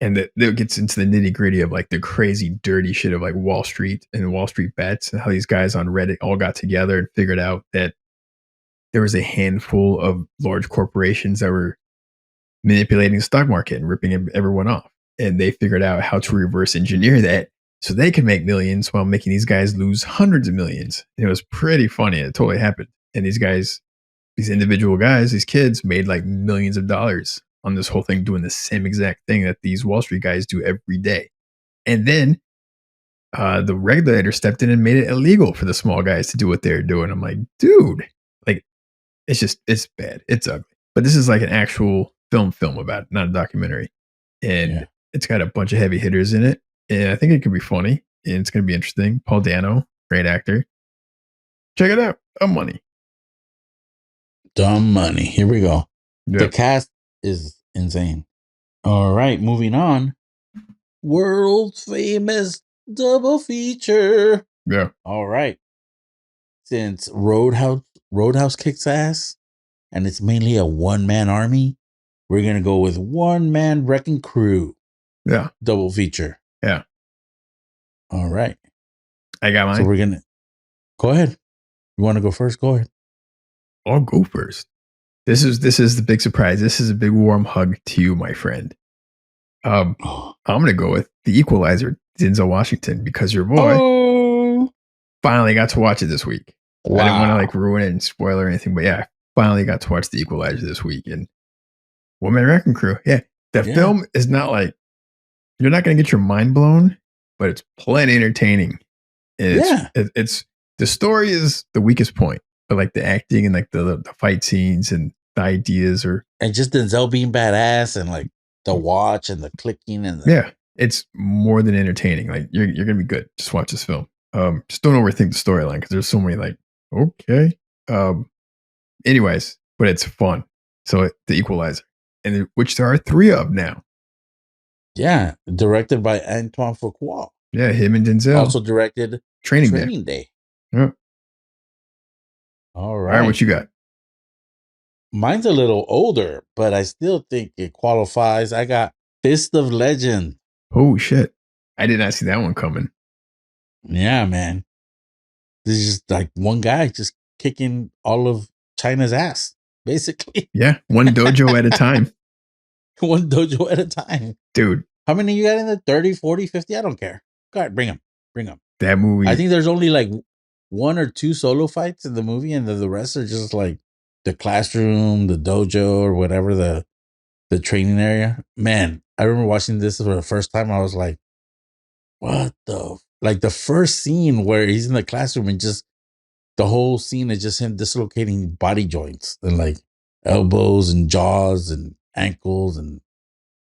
And that gets into the nitty gritty of like the crazy, dirty shit of like Wall Street and Wall Street bets and how these guys on Reddit all got together and figured out that there was a handful of large corporations that were manipulating the stock market and ripping everyone off. And they figured out how to reverse engineer that so they could make millions while making these guys lose hundreds of millions. And it was pretty funny. It totally happened. And these guys, these individual guys, these kids made like millions of dollars on this whole thing, doing the same exact thing that these Wall Street guys do every day. And then the regulator stepped in and made it illegal for the small guys to do what they're doing. I'm like, dude, like, it's bad. It's ugly. But this is like an actual film about it, not a documentary. And it's got a bunch of heavy hitters in it. And I think it could be funny. and it's going to be interesting. Paul Dano, great actor. Check it out. Money. Dumb money. Here we go. Yep. The cast is insane. All right, moving on. World famous double feature. Yeah. All right. Since Roadhouse kicks ass, and it's mainly a one-man army, we're gonna go with one-man wrecking crew. Yeah. Double feature. Yeah. All right. I got mine. So we're gonna go ahead. You want to go first? Go ahead. I'll go first. This is the big surprise. This is a big warm hug to you, my friend. I'm gonna go with The Equalizer, Denzel Washington, because your boy finally got to watch it this week. Wow. I didn't want to like ruin it and spoil or anything, but yeah, finally got to watch The Equalizer this week. And One Man Wrecking Crew. Yeah. The film is not like, you're not gonna get your mind blown, but it's plenty entertaining. And it's the story is the weakest point, but like the acting and like the fight scenes and the ideas and just Denzel being badass and like the watch and the clicking and it's more than entertaining. Like you're gonna be good. Just watch this film. Just don't overthink the storyline because there's so many like okay. Anyways, but it's fun. So The Equalizer, and which there are 3 of now. Yeah, directed by Antoine Fuqua. Yeah, him and Denzel. Also directed Training Day. Yeah. All right. What you got? Mine's a little older, but I still think it qualifies. I got Fist of Legend. Oh, shit. I did not see that one coming. Yeah, man. This is just like one guy just kicking all of China's ass, basically. Yeah, one dojo at a time. One dojo at a time. Dude. How many you got in there? 30, 40, 50? I don't care. Go ahead, bring them. Bring them. That movie. I think there's only like 1 or 2 solo fights in the movie, and the rest are just like the classroom, the dojo, or whatever, the training area. Man, I remember watching this for the first time. I was like, what the? Like the first scene where he's in the classroom and just the whole scene is just him dislocating body joints and like elbows and jaws and ankles, and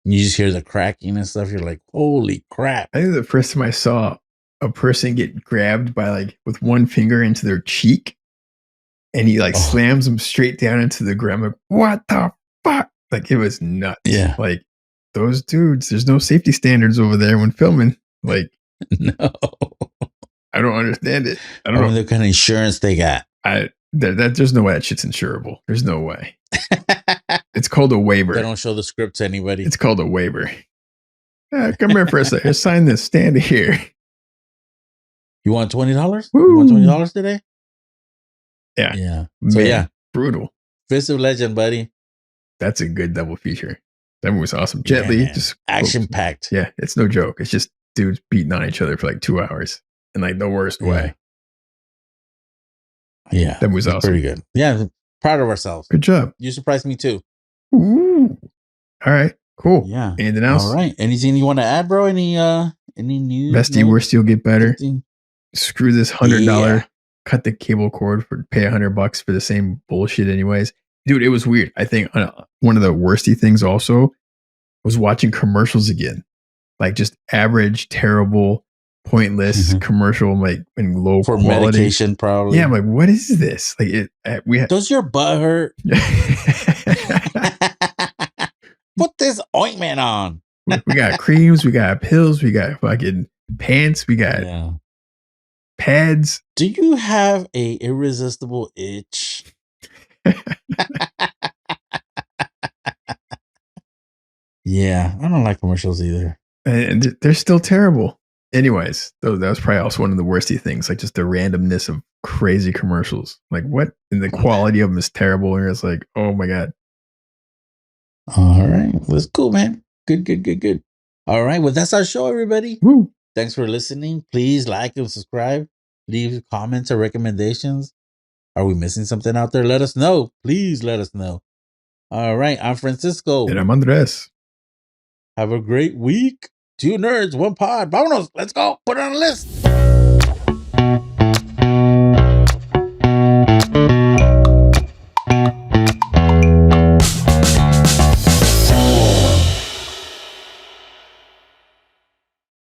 you just hear the cracking and stuff. You're like, holy crap. I think the first time I saw a person get grabbed by like with one finger into their cheek and he like slams them straight down into the ground. Like, what the fuck? Like it was nuts. Yeah. Like those dudes, there's no safety standards over there when filming. Like, no, I don't understand it. I don't know what kind of insurance they got. There's no way that shit's insurable. There's no way. It's called a waiver. They don't show the script to anybody. It's called a waiver. Come here for a second. Sign this. Stand here. You want $20? Woo. You want $20 today? Yeah. Yeah. So man, brutal. Fist of Legend, buddy. That's a good double feature. That movie was awesome. Jet Li, just action packed. Yeah, it's no joke. It's just dudes beating on each other for like 2 hours in like the worst way. Yeah. That was awesome. Pretty good. Yeah. Proud of ourselves. Good job. You surprised me too. Ooh. All right. Cool. Yeah. Anything else? All right. Anything you want to add, bro? Any news? Bestie, Worstie will get better. Screw this $100. Cut the cable cord for pay $100 for the same bullshit anyways. Dude, it was weird. I think one of the Worstie things also was watching commercials again. Like just average, terrible, pointless commercial, like in low for quality. Medication, probably. Yeah, I'm like, what is this? Like, does your butt hurt? Put this ointment on. We got creams, we got pills, we got fucking pants, we got pads. Do you have a irresistible itch? Yeah, I don't like commercials either. And they're still terrible. Anyways, though, that was probably also one of the Worstie things, like just the randomness of crazy commercials. Like what? And the quality of them is terrible. And it's like, oh my God. All right. Well, that's cool, man. Good. All right. Well, that's our show, everybody. Woo. Thanks for listening. Please like and subscribe. Leave comments or recommendations. Are we missing something out there? Let us know. Please let us know. All right. I'm Francisco. And I'm Andres. Have a great week. 2 nerds, 1 pod. Vámonos. Let's go. Put it on the list.